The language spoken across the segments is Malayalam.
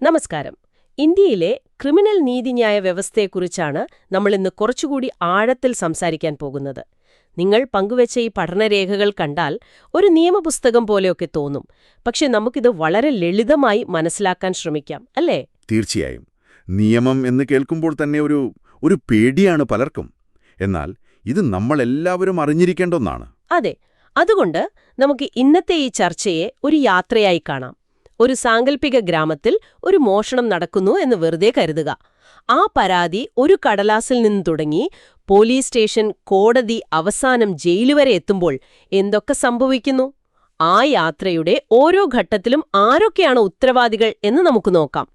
നമസ്കാരം. ഇന്ത്യയിലെ ക്രിമിനൽ നീതിന്യായ വ്യവസ്ഥയെക്കുറിച്ചാണ് നമ്മൾ ഇന്ന് കുറച്ചുകൂടി ആഴത്തിൽ സംസാരിക്കാൻ പോകുന്നത്. നിങ്ങൾ പങ്കുവെച്ച ഈ പഠനരേഖകൾ കണ്ടാൽ ഒരു നിയമപുസ്തകം പോലെയൊക്കെ തോന്നും. പക്ഷെ നമുക്കിത് വളരെ ലളിതമായി മനസ്സിലാക്കാൻ ശ്രമിക്കാം, അല്ലേ? തീർച്ചയായും. നിയമം എന്ന് കേൾക്കുമ്പോൾ തന്നെ ഒരു പേടിയാണ് പലർക്കും. എന്നാൽ ഇത് നമ്മളെല്ലാവരും അറിഞ്ഞിരിക്കേണ്ട ഒന്നാണ്. അതെ. അതുകൊണ്ട് നമുക്ക് ഇന്നത്തെ ഈ ചർച്ചയെ ഒരു യാത്രയായി കാണാം. ഒരു സാങ്കല്പിക ഗ്രാമത്തിൽ ഒരു മോഷണം നടക്കുന്നു എന്ന് വെറുതെ കരുതുക. ആ പരാതി ഒരു കടലാസിൽ നിന്ന് തുടങ്ങി പോലീസ് സ്റ്റേഷൻ, കോടതി, അവസാനം ജയില് വരെ എത്തുമ്പോൾ എന്തൊക്കെ സംഭവിക്കുന്നു? ആ യാത്രയുടെ ഓരോ ഘട്ടത്തിലും ആരൊക്കെയാണ് ഉത്തരവാദികൾ എന്ന് നമുക്ക് നോക്കാം.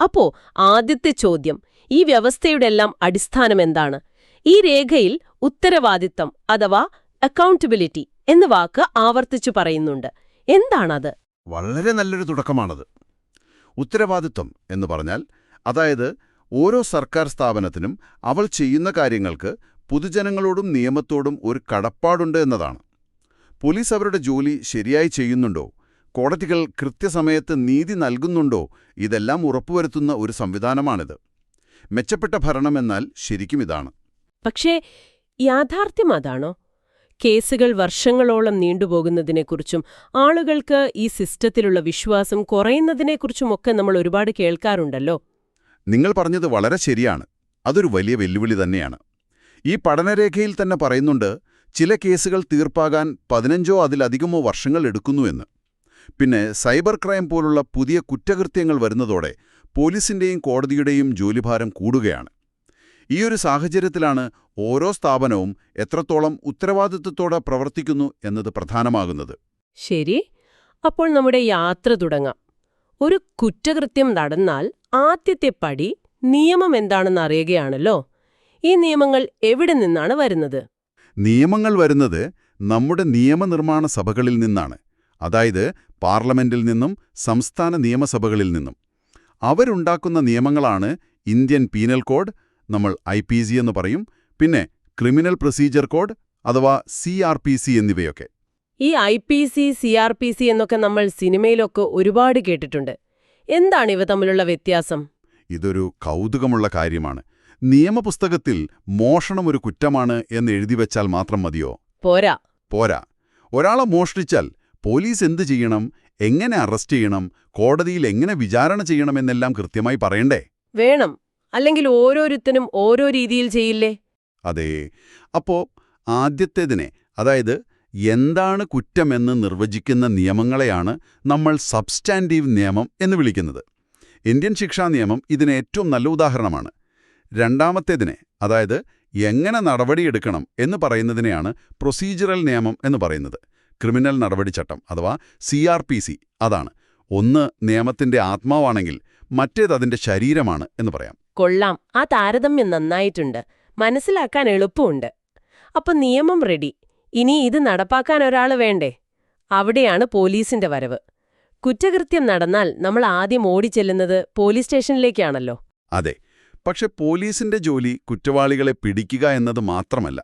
അപ്പോ ആദ്യത്തെ ചോദ്യം, ഈ വ്യവസ്ഥയുടെ എല്ലാം അടിസ്ഥാനം എന്താണ്? ഈ രേഖയിൽ ഉത്തരവാദിത്തം അഥവാ അക്കൗണ്ടബിലിറ്റി എന്ന വാക്ക് ആവർത്തിച്ചു പറയുന്നുണ്ട്. എന്താണത്? വളരെ നല്ലൊരു തുടക്കമാണത്. ഉത്തരവാദിത്വം എന്ന് പറഞ്ഞാൽ, അതായത് ഓരോ സർക്കാർ സ്ഥാപനത്തിനും അവൾ ചെയ്യുന്ന കാര്യങ്ങൾക്ക് പൊതുജനങ്ങളോടും നിയമത്തോടും ഒരു കടപ്പാടുണ്ട് എന്നതാണ്. പോലീസ് അവരുടെ ജോലി ശരിയായി ചെയ്യുന്നുണ്ടോ, കോടതികൾ കൃത്യസമയത്ത് നീതി നൽകുന്നുണ്ടോ, ഇതെല്ലാം ഉറപ്പുവരുത്തുന്ന ഒരു സംവിധാനമാണിത്. മെച്ചപ്പെട്ട ഭരണമെന്നാൽ ശരിക്കും ഇതാണ്. പക്ഷേ യാഥാർത്ഥ്യം അതാണോ? കേസുകൾ വർഷങ്ങളോളം നീണ്ടുപോകുന്നതിനെക്കുറിച്ചും ആളുകൾക്ക് ഈ സിസ്റ്റത്തിലുള്ള വിശ്വാസം കുറയുന്നതിനെക്കുറിച്ചുമൊക്കെ നമ്മൾ ഒരുപാട് കേൾക്കാറുണ്ടല്ലോ. നിങ്ങൾ പറഞ്ഞത് വളരെ ശരിയാണ്. അതൊരു വലിയ വെല്ലുവിളി തന്നെയാണ്. ഈ പഠനരേഖയിൽ തന്നെ പറയുന്നുണ്ട്, ചില കേസുകൾ തീർപ്പാകാൻ 15 അതിലധികമോ വർഷങ്ങൾ എടുക്കുന്നു എന്ന്. പിന്നെ സൈബർ ക്രൈം പോലുള്ള പുതിയ കുറ്റകൃത്യങ്ങൾ വരുന്നതോടെ പോലീസിന്റെയും കോടതിയുടെയും ജോലിഭാരം കൂടുകയാണ്. ഈയൊരു സാഹചര്യത്തിലാണ് ഓരോ സ്ഥാപനവും എത്രത്തോളം ഉത്തരവാദിത്വത്തോടെ പ്രവർത്തിക്കുന്നു എന്നത് പ്രധാനമാകുന്നത്. ശരി. അപ്പോൾ നമ്മുടെ യാത്ര തുടങ്ങാം. ഒരു കുറ്റകൃത്യം നടന്നാൽ ആദ്യത്തെ പടി നിയമം എന്താണെന്ന് അറിയുകയാണല്ലോ. ഈ നിയമങ്ങൾ എവിടെ നിന്നാണ് വരുന്നത്? നിയമങ്ങൾ വരുന്നത് നമ്മുടെ നിയമനിർമ്മാണ സഭകളിൽ നിന്നാണ്. അതായത് പാർലമെന്റിൽ നിന്നും സംസ്ഥാന നിയമസഭകളിൽ നിന്നും. അവരുണ്ടാക്കുന്ന നിയമങ്ങളാണ് ഇന്ത്യൻ പീനൽ കോഡ്, നമ്മൾ IPC എന്ന് പറയും, പിന്നെ ക്രിമിനൽ പ്രൊസീജിയർ കോഡ് അഥവാ CRPC എന്നിവയൊക്കെ. ഈ IPC, CRPC എന്നൊക്കെ നമ്മൾ സിനിമയിലൊക്കെ ഒരുപാട് കേട്ടിട്ടുണ്ട്. എന്താണ് ഇവ തമ്മിലുള്ള വ്യത്യാസം? ഇതൊരു കൗതുകമുള്ള കാര്യമാണ്. നിയമപുസ്തകത്തിൽ മോഷണം ഒരു കുറ്റമാണ് എന്ന് എഴുതിവെച്ചാൽ മാത്രം മതിയോ? പോരാ. ഒരാളെ മോഷ്ടിച്ചാൽ പോലീസ് എന്ത് ചെയ്യണം, എങ്ങനെ അറസ്റ്റ് ചെയ്യണം, കോടതിയിൽ എങ്ങനെ വിചാരണ ചെയ്യണമെന്നെല്ലാം കൃത്യമായി പറയണ്ടേ? വേണം. അല്ലെങ്കിൽ ഓരോരുത്തരും ഓരോ രീതിയിൽ ചെയ്യില്ലേ? അതെ. അപ്പോ ആദ്യത്തേതിനെ, അതായത് എന്താണ് കുറ്റമെന്ന് നിർവചിക്കുന്ന നിയമങ്ങളെയാണ് നമ്മൾ സബ്സ്റ്റാൻറ്റീവ് നിയമം എന്ന് വിളിക്കുന്നത്. ഇന്ത്യൻ ശിക്ഷാ നിയമം ഇതിന് ഏറ്റവും നല്ല ഉദാഹരണമാണ്. രണ്ടാമത്തേതിനെ, അതായത് എങ്ങനെ നടപടിയെടുക്കണം എന്ന് പറയുന്നതിനെയാണ് പ്രൊസീജറൽ നിയമം എന്ന് പറയുന്നത്. ക്രിമിനൽ നടപടിച്ചട്ടം അഥവാ CRPC. അതാണ്. ഒന്ന് നിയമത്തിന്റെ ആത്മാവാണെങ്കിൽ മറ്റേത് അതിന്റെ ശരീരമാണ് എന്ന് പറയാം. കൊള്ളാം. ആ താരതമ്യം നന്നായിട്ടുണ്ട്. മനസ്സിലാക്കാൻ എളുപ്പമുണ്ട്. അപ്പൊ നിയമം റെഡി. ഇനി ഇത് നടപ്പാക്കാൻ ഒരാൾ വേണ്ടേ? അവിടെയാണ് പോലീസിന്റെ വരവ്. കുറ്റകൃത്യം നടന്നാൽ നമ്മൾ ആദ്യം ഓടിച്ചെല്ലുന്നത് പോലീസ് സ്റ്റേഷനിലേക്കാണല്ലോ. അതെ. പക്ഷെ പോലീസിന്റെ ജോലി കുറ്റവാളികളെ പിടിക്കുക എന്നത് മാത്രമല്ല.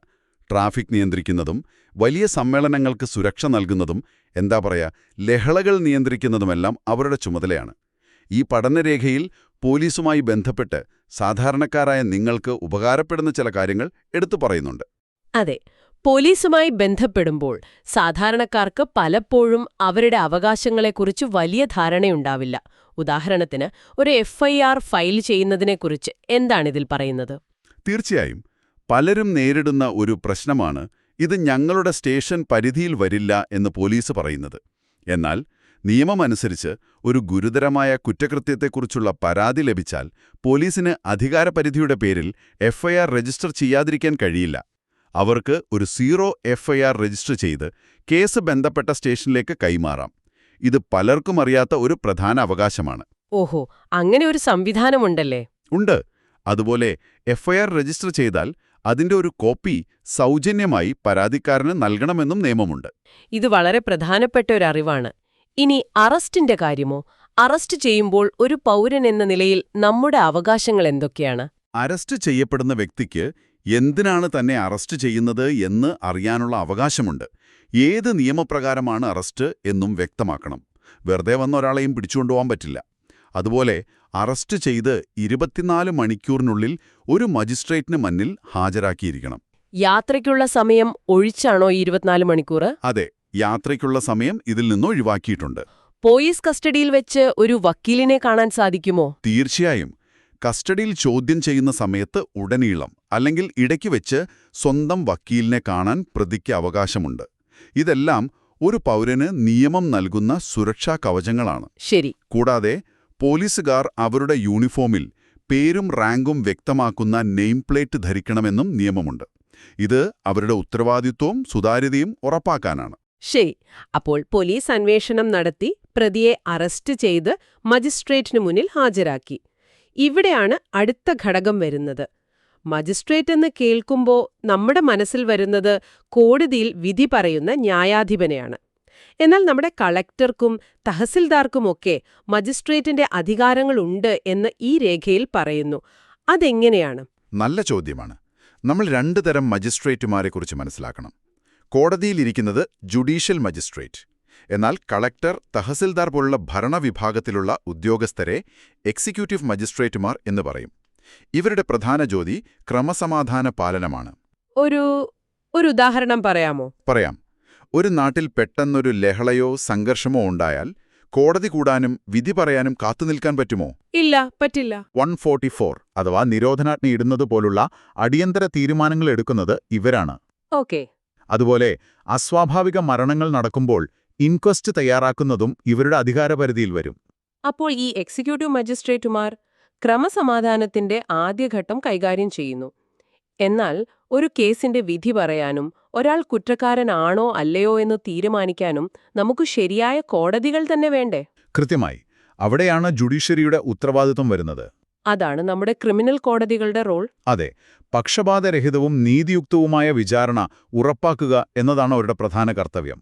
ട്രാഫിക് നിയന്ത്രിക്കുന്നതും വലിയ സമ്മേളനങ്ങൾക്ക് സുരക്ഷ നൽകുന്നതും ലഹളകൾ നിയന്ത്രിക്കുന്നതുമെല്ലാം അവരുടെ ചുമതലയാണ്. ഈ പഠനരേഖയിൽ പോലീസുമായി ബന്ധപ്പെട്ട് സാധാരണക്കാരായ നിങ്ങൾക്ക് ഉപകാരപ്പെടുന്ന ചില കാര്യങ്ങൾ എടുത്തു പറയുന്നുണ്ട്. അതെ. പോലീസുമായി ബന്ധപ്പെടുമ്പോൾ സാധാരണക്കാർക്ക് പലപ്പോഴും അവരുടെ അവകാശങ്ങളെക്കുറിച്ച് വലിയ ധാരണയുണ്ടാവില്ല. ഉദാഹരണത്തിന് ഒരു FIR ഫയൽ ചെയ്യുന്നതിനെക്കുറിച്ച് എന്താണിതിൽ പറയുന്നത്? തീർച്ചയായും. പലരും നേരിടുന്ന ഒരു പ്രശ്നമാണ് ഇത് ഞങ്ങളുടെ സ്റ്റേഷൻ പരിധിയിൽ വരില്ല എന്ന് പോലീസ് പറയുന്നത്. എന്നാൽ നിയമമനുസരിച്ച് ഒരു ഗുരുതരമായ കുറ്റകൃത്യത്തെക്കുറിച്ചുള്ള പരാതി ലഭിച്ചാൽ പോലീസിന് അധികാരപരിധിയുടെ പേരിൽ FIR രജിസ്റ്റർ ചെയ്യാതിരിക്കാൻ കഴിയില്ല. അവർക്ക് ഒരു 0 FIR രജിസ്റ്റർ ചെയ്ത് കേസ് ബന്ധപ്പെട്ട സ്റ്റേഷനിലേക്ക് കൈമാറാം. ഇത് പലർക്കും അറിയാത്ത ഒരു പ്രധാന അവകാശമാണ്. ഓഹോ, അങ്ങനെ ഒരു സംവിധാനമുണ്ടല്ലേ? ഉണ്ട്. അതുപോലെ FIR രജിസ്റ്റർ ചെയ്താൽ അതിന്റെ ഒരു കോപ്പി സൗജന്യമായി പരാതിക്കാരന് നൽകണമെന്നും നിയമമുണ്ട്. ഇത് വളരെ പ്രധാനപ്പെട്ട ഒരു അറിവാണ്. ഇനി അറസ്റ്റിന്റെ കാര്യമോ? അറസ്റ്റ് ചെയ്യുമ്പോൾ ഒരു പൗരൻ എന്ന നിലയിൽ നമ്മുടെ അവകാശങ്ങൾ എന്തൊക്കെയാണ്? അറസ്റ്റ് ചെയ്യപ്പെടുന്ന വ്യക്തിക്ക് എന്തിനാണ് തന്നെ അറസ്റ്റ് ചെയ്യുന്നത് എന്ന് അറിയാനുള്ള അവകാശമുണ്ട്. ഏത് നിയമപ്രകാരമാണ് അറസ്റ്റ് എന്നും വ്യക്തമാക്കണം. വെറുതെ വന്ന ഒരാളെയും പിടിച്ചുകൊണ്ടുപോകാൻ പറ്റില്ല. അതുപോലെ അറസ്റ്റ് ചെയ്ത് 24 മണിക്കൂറിനുള്ളിൽ ഒരു മജിസ്ട്രേറ്റിന് മുന്നിൽ ഹാജരാക്കിയിരിക്കണം. യാത്രയ്ക്കുള്ള സമയം ഒഴിച്ചാണോ 24 മണിക്കൂർ? അതെ, യാത്രയ്ക്കുള്ള സമയം ഇതിൽ നിന്ന് ഒഴിവാക്കിയിട്ടുണ്ട്. പോലീസ് കസ്റ്റഡിയിൽ വെച്ച് ഒരു വക്കീലിനെ കാണാൻ സാധിക്കുമോ? തീർച്ചയായും. കസ്റ്റഡിയിൽ ചോദ്യം ചെയ്യുന്ന സമയത്ത് ഉടനീളം അല്ലെങ്കിൽ ഇടയ്ക്ക് വെച്ച് സ്വന്തം വക്കീലിനെ കാണാൻ പ്രതിക്ക് അവകാശമുണ്ട്. ഇതെല്ലാം ഒരു പൗരന് നിയമം നൽകുന്ന സുരക്ഷാ കവചങ്ങളാണ്. ശരി. കൂടാതെ പോലീസുകാർ അവരുടെ യൂണിഫോമിൽ പേരും റാങ്കും വ്യക്തമാക്കുന്ന നെയിം പ്ലേറ്റ് ധരിക്കണമെന്നും നിയമമുണ്ട്. ഇത് അവരുടെ ഉത്തരവാദിത്വവും സുതാര്യതയും ഉറപ്പാക്കാനാണ്. ശരി. അപ്പോൾ പോലീസ് അന്വേഷണം നടത്തി പ്രതിയെ അറസ്റ്റ് ചെയ്ത് മജിസ്ട്രേറ്റിനു മുന്നിൽ ഹാജരാക്കി. ഇവിടെയാണ് അടുത്ത ഘടകം വരുന്നത്. മജിസ്ട്രേറ്റ് എന്ന് കേൾക്കുമ്പോൾ നമ്മുടെ മനസ്സിൽ വരുന്നത് കോടതിയിൽ വിധി പറയുന്ന ന്യായാധിപനെയാണ്. എന്നാൽ നമ്മുടെ കളക്ടർക്കും തഹസിൽദാർക്കുമൊക്കെ മജിസ്ട്രേറ്റിന്റെ അധികാരങ്ങളുണ്ട് എന്ന് ഈ രേഖയിൽ പറയുന്നു. അതെങ്ങനെയാണ്? നല്ല ചോദ്യമാണ്. നമ്മൾ 2 തരം മജിസ്ട്രേറ്റുമാരെക്കുറിച്ച് മനസ്സിലാക്കണം. കോടതിയിലിരിക്കുന്നത് ജുഡീഷ്യൽ മജിസ്ട്രേറ്റ്. എന്നാൽ കളക്ടർ, തഹസിൽദാർ പോലുള്ള ഭരണവിഭാഗത്തിലുള്ള ഉദ്യോഗസ്ഥരെ എക്സിക്യൂട്ടീവ് മജിസ്ട്രേറ്റുമാർ എന്ന് പറയും. ഇവരുടെ പ്രധാന ജോലി ക്രമസമാധാന പാലനമാണ്. ഒരു ഉദാഹരണം പറയാമോ? പറയാം. ഒരു നാട്ടിൽ പെട്ടെന്നൊരു ലഹളയോ സംഘർഷമോ ഉണ്ടായാൽ കോടതി കൂടാനും വിധി പറയാനും കാത്തുനിൽക്കാൻ പറ്റുമോ? ഇല്ല, പറ്റില്ല. 144 അഥവാ നിരോധനാജ്ഞ ഇടുന്നതുപോലുള്ള അടിയന്തര തീരുമാനങ്ങൾ എടുക്കുന്നത് ഇവരാണ്. ഓക്കെ. അതുപോലെ അസ്വാഭാവിക മരണങ്ങൾ നടക്കുമ്പോൾ ഇൻക്വസ്റ്റ് തയ്യാറാക്കുന്നതും ഇവരുടെ അധികാരപരിധിയിൽ വരും. അപ്പോൾ ഈ എക്സിക്യൂട്ടീവ് മജിസ്ട്രേറ്റുമാർ ക്രമസമാധാനത്തിന്റെ ആദ്യഘട്ടം കൈകാര്യം ചെയ്യുന്നു. എന്നാൽ ഒരു കേസിന്റെ വിധി പറയാനും ഒരാൾ കുറ്റക്കാരനാണോ അല്ലയോ എന്ന് തീരുമാനിക്കാനും നമുക്ക് ശരിയായ കോടതികൾ തന്നെ വേണ്ടേ? കൃത്യമായി. അവിടെയാണ് ജുഡീഷ്യറിയുടെ ഉത്തരവാദിത്വം വരുന്നത്. അതാണ് നമ്മുടെ ക്രിമിനൽ കോടതികളുടെ റോൾ. അതെ, പക്ഷപാതരഹിതവും നീതിയുക്തവുമായ വിചാരണ ഉറപ്പാക്കുക എന്നതാണ് അവരുടെ പ്രധാന കർത്തവ്യം.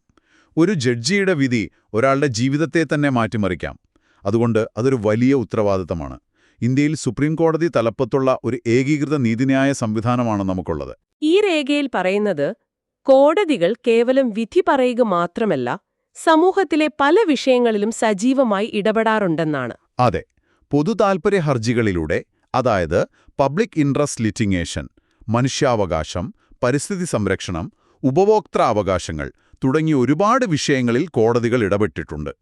ഒരു ജഡ്ജിയുടെ വിധി ഒരാളുടെ ജീവിതത്തെ തന്നെ മാറ്റിമറിക്കാം. അതുകൊണ്ട് അതൊരു വലിയ ഉത്തരവാദിത്തമാണ്. ഇന്ത്യയിൽ സുപ്രീം കോടതി തലപ്പത്തുള്ള ഒരു ഏകീകൃത നീതിന്യായ സംവിധാനമാണ് നമുക്കുള്ളത്. ഈ രേഖയിൽ പറയുന്നത് കോടതികൾ കേവലം വിധി പറയുക മാത്രമല്ല, സമൂഹത്തിലെ പല വിഷയങ്ങളിലും സജീവമായി ഇടപെടാറുണ്ടെന്നാണ്. അതെ, പൊതുതാൽപര്യ ഹർജികളിലൂടെ, അതായത് പബ്ലിക് ഇൻട്രസ്റ്റ് ലിറ്റിഗേഷൻ, മനുഷ്യാവകാശം, പരിസ്ഥിതി സംരക്ഷണം, ഉപഭോക്തൃ തുടങ്ങിയ ഒരുപാട് വിഷയങ്ങളിൽ കോടതികൾ ഇടപെട്ടിട്ടുണ്ട്.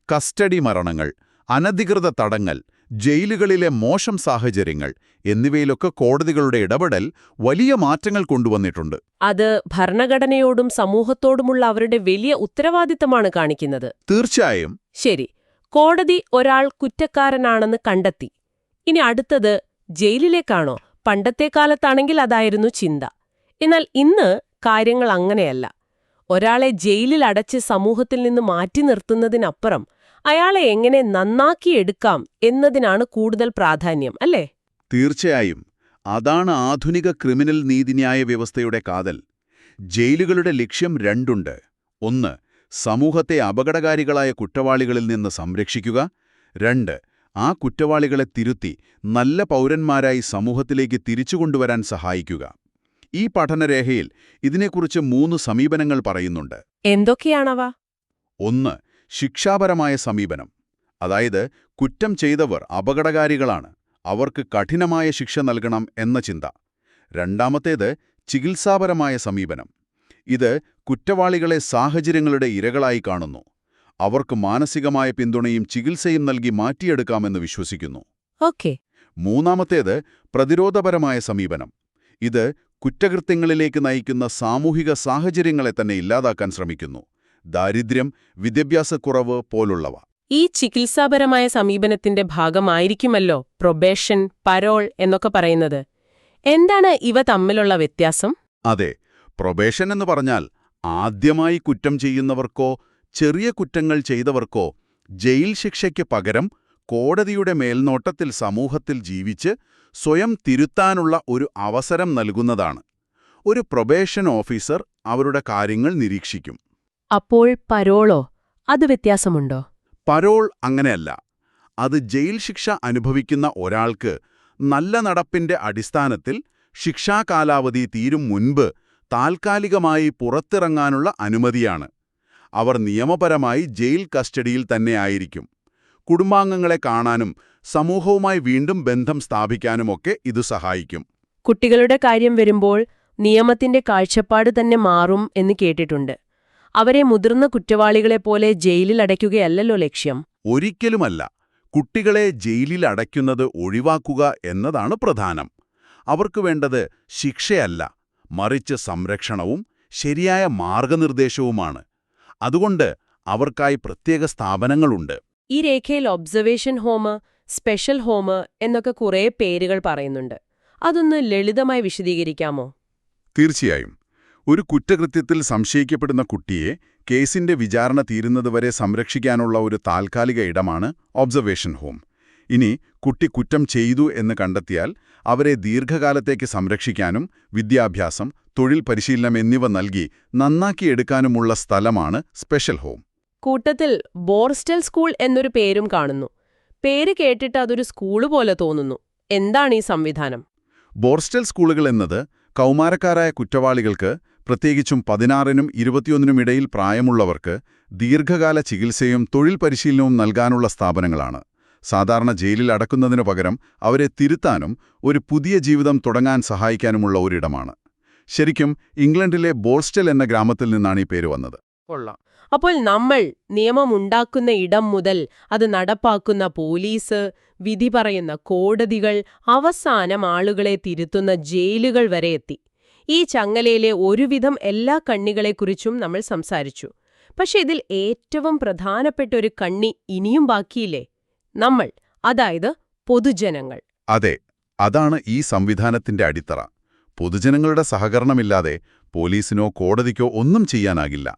കസ്റ്റഡി മരണങ്ങൾ, അനധികൃത തടങ്കൽ, ജയിലുകളിലെ മോശം സാഹചര്യങ്ങൾ എന്നിവയിലൊക്കെ കോടതികളുടെ ഇടപെടൽ വലിയ മാറ്റങ്ങൾ കൊണ്ടുവന്നിട്ടുണ്ട്. അത് ഭരണഘടനയോടും സമൂഹത്തോടുമുള്ള അവരുടെ വലിയ ഉത്തരവാദിത്തമാണ് കാണിക്കുന്നത്. തീർച്ചയായും. ശരി, കോടതി ഒരാൾ കുറ്റക്കാരനാണെന്ന് കണ്ടെത്തി. ഇനി അടുത്തത് ജയിലിലേക്കാണോ? പണ്ടത്തെ കാലത്താണെങ്കിൽ അതായിരുന്നു ചിന്ത. എന്നാൽ ഇന്ന് കാര്യങ്ങൾ അങ്ങനെയല്ല. ഒരാളെ ജയിലിൽ അടച്ച് സമൂഹത്തിൽ നിന്ന് മാറ്റി നിർത്തുന്നതിനപ്പുറം അയാളെ എങ്ങനെ നന്നാക്കിയെടുക്കാം എന്നതിനാണ് കൂടുതൽ പ്രാധാന്യം, അല്ലേ? തീർച്ചയായും. അതാണ് ആധുനിക ക്രിമിനൽ നീതിന്യായ വ്യവസ്ഥയുടെ കാതൽ. ജയിലുകളുടെ ലക്ഷ്യം 2ഉണ്ട്. 1. സമൂഹത്തെ അപകടകാരികളായ കുറ്റവാളികളിൽ നിന്ന് സംരക്ഷിക്കുക. 2. ആ കുറ്റവാളികളെ തിരുത്തി നല്ല പൗരന്മാരായി സമൂഹത്തിലേക്ക് തിരിച്ചുകൊണ്ടുവരാൻ സഹായിക്കുക. ഈ പഠനരേഖയിൽ ഇതിനെക്കുറിച്ച് 3 സമീപനങ്ങൾ പറയുന്നുണ്ട്. എന്തൊക്കെയാണവ? 1. ശിക്ഷാപരമായ സമീപനം. അതായത് കുറ്റം ചെയ്തവർ അപകടകാരികളാണ്, അവർക്ക് കഠിനമായ ശിക്ഷ നൽകണം എന്ന ചിന്ത. 2. ചികിത്സാപരമായ സമീപനം. ഇത് കുറ്റവാളികളെ സാഹചര്യങ്ങളുടെ ഇരകളായി കാണുന്നു. അവർക്ക് മാനസികമായ പിന്തുണയും ചികിത്സയും നൽകി മാറ്റിയെടുക്കാമെന്ന് വിശ്വസിക്കുന്നു. ഓക്കെ. 3. പ്രതിരോധപരമായ സമീപനം. ഇത് കുറ്റകൃത്യങ്ങളിലേക്ക് നയിക്കുന്ന സാമൂഹിക സാഹചര്യങ്ങളെ തന്നെ ഇല്ലാതാക്കാൻ ശ്രമിക്കുന്നു. ദാരിദ്ര്യം, വിദ്യാഭ്യാസക്കുറവ് പോലുള്ളവ. ഈ ചികിത്സാപരമായ സമീപനത്തിന്റെ ഭാഗമായിരിക്കുമല്ലോ പ്രൊബേഷൻ, പരോൾ എന്നൊക്കെ പറയുന്നത്. എന്താണ് ഇവ തമ്മിലുള്ള വ്യത്യാസം? അതെ, പ്രൊബേഷൻ എന്ന് പറഞ്ഞാൽ ആദ്യമായി കുറ്റം ചെയ്യുന്നവർക്കോ ചെറിയ കുറ്റങ്ങൾ ചെയ്തവർക്കോ ജയിൽ ശിക്ഷയ്ക്ക് പകരം കോടതിയുടെ മേൽനോട്ടത്തിൽ സമൂഹത്തിൽ ജീവിച്ച് സ്വയം തിരുത്താനുള്ള ഒരു അവസരം നൽകുന്നതാണ്. ഒരു പ്രൊബേഷൻ ഓഫീസർ അവരുടെ കാര്യങ്ങൾ നിരീക്ഷിക്കും. അപ്പോൾ പരോളോ? അത് വ്യത്യാസമുണ്ടോ? പരോൾ അങ്ങനെയല്ല. അത് ജയിൽ ശിക്ഷ അനുഭവിക്കുന്ന ഒരാൾക്ക് നല്ല നടപ്പിന്റെ അടിസ്ഥാനത്തിൽ ശിക്ഷാകാലാവധി തീരും മുൻപ് താൽക്കാലികമായി പുറത്തിറങ്ങാനുള്ള അനുമതിയാണ്. അവർ നിയമപരമായി ജയിൽ കസ്റ്റഡിയിൽ തന്നെയായിരിക്കും. കുടുംബാംഗങ്ങളെ കാണാനും സമൂഹവുമായി വീണ്ടും ബന്ധം സ്ഥാപിക്കാനുമൊക്കെ ഇത് സഹായിക്കും. കുട്ടികളുടെ കാര്യം വരുമ്പോൾ നിയമത്തിന്റെ കാഴ്ചപ്പാട് തന്നെ മാറും എന്ന് കേട്ടിട്ടുണ്ട്. അവരെ മുതിർന്ന കുറ്റവാളികളെപ്പോലെ ജയിലിൽ അടയ്ക്കുകയല്ലല്ലോ ലക്ഷ്യം. ഒരിക്കലുമല്ല. കുട്ടികളെ ജയിലിൽ അടയ്ക്കുന്നത് ഒഴിവാക്കുക എന്നതാണ് പ്രധാനം. അവർക്ക് വേണ്ടത് ശിക്ഷയല്ല, മറിച്ച് സംരക്ഷണവും ശരിയായ മാർഗനിർദ്ദേശവുമാണ്. അതുകൊണ്ട് അവർക്കായി പ്രത്യേക സ്ഥാപനങ്ങളുണ്ട്. ഈ രേഖയിൽ ഒബ്സർവേഷൻ ഹോം, സ്പെഷ്യൽ ഹോം എന്നൊക്കെ കുറേ പേരുകൾ പറയുന്നുണ്ട്. അതൊന്ന് ലളിതമായി വിശദീകരിക്കാമോ? തീർച്ചയായും. ഒരു കുറ്റകൃത്യത്തിൽ സംശയിക്കപ്പെടുന്ന കുട്ടിയെ കേസിന്റെ വിചാരണ തീരുന്നതുവരെ സംരക്ഷിക്കാനുള്ള ഒരു താൽക്കാലിക ഇടമാണ് ഒബ്സർവേഷൻ ഹോം. ഇനി കുട്ടി കുറ്റം ചെയ്തു എന്ന് കണ്ടെത്തിയാൽ അവരെ ദീർഘകാലത്തേക്ക് സംരക്ഷിക്കാനും വിദ്യാഭ്യാസം, തൊഴിൽ പരിശീലനം എന്നിവ നൽകി നന്നാക്കിയെടുക്കാനുമുള്ള സ്ഥലമാണ് സ്പെഷ്യൽ ഹോം. കൂട്ടത്തിൽ ബോർസ്റ്റൽ സ്കൂൾ എന്നൊരു പേരും കാണുന്നു. പേര് കേട്ടിട്ട് അതൊരു സ്കൂള് പോലെ തോന്നുന്നു. എന്താണ് ഈ സംവിധാനം? ബോർസ്റ്റൽ സ്കൂളുകൾ എന്നത് കൗമാരക്കാരായ കുറ്റവാളികൾക്ക്, പ്രത്യേകിച്ചും 16നും 21നും ഇടയിൽ പ്രായമുള്ളവർക്ക് ദീർഘകാല ചികിത്സയും തൊഴിൽ പരിശീലനവും നൽകാനുള്ള സ്ഥാപനങ്ങളാണ്. സാധാരണ ജയിലിൽ അടക്കുന്നതിനു പകരം അവരെ തിരുത്താനും ഒരു പുതിയ ജീവിതം തുടങ്ങാൻ സഹായിക്കാനുമുള്ള ഒരിടമാണ്. ശരിക്കും ഇംഗ്ലണ്ടിലെ ബോർസ്റ്റൽ എന്ന ഗ്രാമത്തിൽ നിന്നാണ് ഈ പേര് വന്നത്. അപ്പോൾ നമ്മൾ നിയമമുണ്ടാക്കുന്ന ഇടം മുതൽ അത് നടപ്പാക്കുന്ന പോലീസ്, വിധി പറയുന്ന കോടതികൾ, അവസാനം ആളുകളെ തിരുത്തുന്ന ജയിലുകൾ വരെ എത്തി. ഈ ചങ്ങലയിലെ ഒരുവിധം എല്ലാ കണ്ണികളെക്കുറിച്ചും നമ്മൾ സംസാരിച്ചു. പക്ഷെ ഇതിൽ ഏറ്റവും പ്രധാനപ്പെട്ട ഒരു കണ്ണി ഇനിയും ബാക്കിയില്ലേ? നമ്മൾ, അതായത് പൊതുജനങ്ങൾ. അതെ, അതാണ് ഈ സംവിധാനത്തിന്റെ അടിത്തറ. പൊതുജനങ്ങളുടെ സഹകരണമില്ലാതെ പോലീസിനോ കോടതിക്കോ ഒന്നും ചെയ്യാനാകില്ല.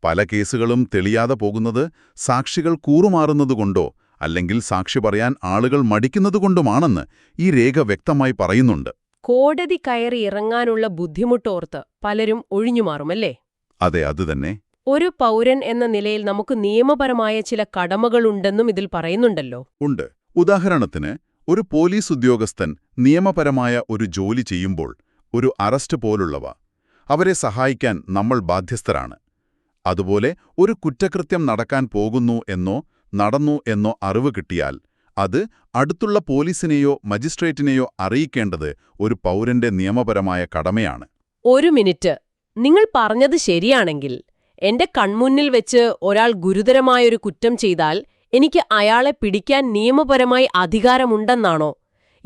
പല കേസുകളും തെളിയാതെ പോകുന്നത് സാക്ഷികൾ കൂറുമാറുന്നതുകൊണ്ടോ അല്ലെങ്കിൽ സാക്ഷി പറയാൻ ആളുകൾ മടിക്കുന്നതുകൊണ്ടുമാണെന്ന് ഈ രേഖ വ്യക്തമായി പറയുന്നുണ്ട്. കോടതി കയറി ഇറങ്ങാനുള്ള ബുദ്ധിമുട്ടോർത്ത് പലരും ഒഴിഞ്ഞുമാറുമല്ലേ? അതെ, അതുതന്നെ. ഒരു പൗരൻ എന്ന നിലയിൽ നമുക്ക് നിയമപരമായ ചില കടമകളുണ്ടെന്നും ഇതിൽ പറയുന്നുണ്ടല്ലോ. ഉണ്ട്. ഉദാഹരണത്തിന്, ഒരു പോലീസ് ഉദ്യോഗസ്ഥൻ നിയമപരമായ ഒരു ജോലി ചെയ്യുമ്പോൾ, ഒരു അറസ്റ്റ് പോലുള്ളവ, അവരെ സഹായിക്കാൻ നമ്മൾ ബാധ്യസ്ഥരാണ്. അതുപോലെ ഒരു കുറ്റകൃത്യം നടക്കാൻ പോകുന്നു എന്നോ നടന്നു എന്നോ അറിവ് കിട്ടിയാൽ അത് അടുത്തുള്ള പോലീസിനെയോ മജിസ്ട്രേറ്റിനെയോ അറിയിക്കേണ്ടത് ഒരു പൗരന്റെ നിയമപരമായ കടമയാണ്. ഒരു മിനിറ്റ്, നിങ്ങൾ പറഞ്ഞത് ശരിയാണെങ്കിൽ എന്റെ കൺമുന്നിൽ വെച്ച് ഒരാൾ ഗുരുതരമായൊരു കുറ്റം ചെയ്താൽ എനിക്ക് അയാളെ പിടിക്കാൻ നിയമപരമായി അധികാരമുണ്ടെന്നാണോ?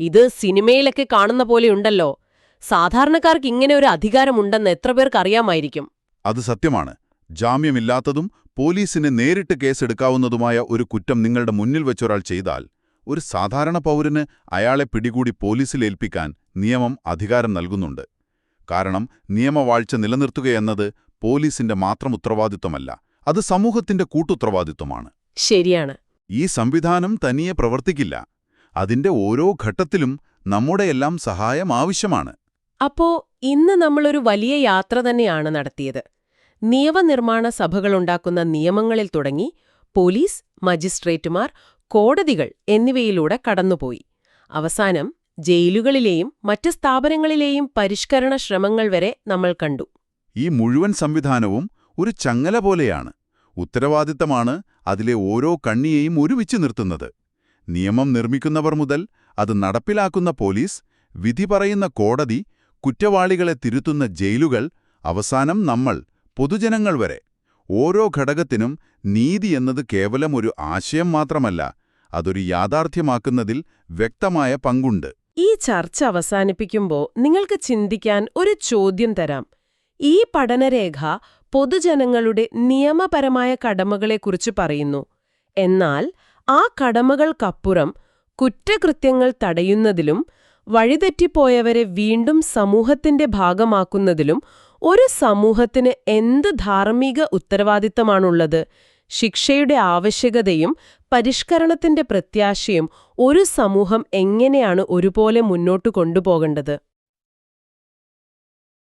ഇത് സിനിമയിലൊക്കെ കാണുന്ന പോലെയുണ്ടല്ലോ. സാധാരണക്കാർക്ക് ഇങ്ങനെ ഒരു അധികാരമുണ്ടെന്ന് എത്ര പേർക്ക് അറിയാമായിരിക്കും? അത് സത്യമാണ്. ജാമ്യമില്ലാത്തതും പോലീസിന് നേരിട്ട് കേസെടുക്കാവുന്നതുമായ ഒരു കുറ്റം നിങ്ങളുടെ മുന്നിൽ വെച്ചൊരാൾ ചെയ്താൽ ഒരു സാധാരണ പൗരന് അയാളെ പിടികൂടി പോലീസിലേൽപ്പിക്കാൻ നിയമം അധികാരം നൽകുന്നുണ്ട്. കാരണം നിയമവാഴ്ച നിലനിർത്തുകയെന്നത് പോലീസിന്റെ മാത്രം ഉത്തരവാദിത്വമല്ല, അത് സമൂഹത്തിന്റെ കൂട്ടുത്തരവാദിത്വമാണ്. ശരിയാണ്. ഈ സംവിധാനം തനിയെ പ്രവർത്തിക്കില്ല. അതിന്റെ ഓരോ ഘട്ടത്തിലും നമ്മുടെയെല്ലാം സഹായം ആവശ്യമാണ്. അപ്പോ ഇന്ന് നമ്മളൊരു വലിയ യാത്ര തന്നെയാണ് നടത്തിയത്. നിയമനിർമ്മാണ സഭകളുണ്ടാക്കുന്ന നിയമങ്ങളിൽ തുടങ്ങി പോലീസ്, മജിസ്ട്രേറ്റുമാർ, കോടതികൾ എന്നിവയിലൂടെ കടന്നുപോയി. അവസാനം ജയിലുകളിലെയും മറ്റ് സ്ഥാപനങ്ങളിലെയും പരിഷ്കരണ ശ്രമങ്ങൾ വരെ നമ്മൾ കണ്ടു. ഈ മുഴുവൻ സംവിധാനവും ഒരു ചങ്ങല പോലെയാണ്. ഉത്തരവാദിത്തമാണ് അതിലെ ഓരോ കണ്ണിയെയും ഒരുമിച്ച് നിർത്തുന്നത്. നിയമം നിർമ്മിക്കുന്നവർ മുതൽ അത് നടപ്പിലാക്കുന്ന പോലീസ്, വിധി പറയുന്ന കോടതി, കുറ്റവാളികളെ തിരുത്തുന്ന ജയിലുകൾ, അവസാനം നമ്മൾ, പൊതുജനങ്ങൾ വരെ. ഓരോ ഘടകത്തിനും നീതി എന്നത് കേവലം ഒരു ആശയം മാത്രമല്ല, അതൊരു യാഥാർത്ഥ്യമാക്കുന്നതിൽ വ്യക്തമായ പങ്കുണ്ട്. ഈ ചർച്ച അവസാനിപ്പിക്കുമ്പോൾ നിങ്ങൾക്ക് ചിന്തിക്കാൻ ഒരു ചോദ്യം തരാം. ഈ പഠനരേഖ പൊതുജനങ്ങളുടെ നിയമപരമായ കടമകളെക്കുറിച്ച് പറയുന്നു. എന്നാൽ ആ കടമകൾക്കപ്പുറം കുറ്റകൃത്യങ്ങൾ തടയുന്നതിലും വഴിതെറ്റിപ്പോയവരെ വീണ്ടും സമൂഹത്തിന്റെ ഭാഗമാക്കുന്നതിലും ഒരു സമൂഹത്തിന് എന്ത് ധാർമ്മിക ഉത്തരവാദിത്തമാണുള്ളത്? ശിക്ഷയുടെ ആവശ്യകതയും പരിഷ്കരണത്തിന്റെ പ്രത്യാശയും ഒരു സമൂഹം എങ്ങനെയാണ് ഒരുപോലെ മുന്നോട്ടു കൊണ്ടുപോകേണ്ടത്?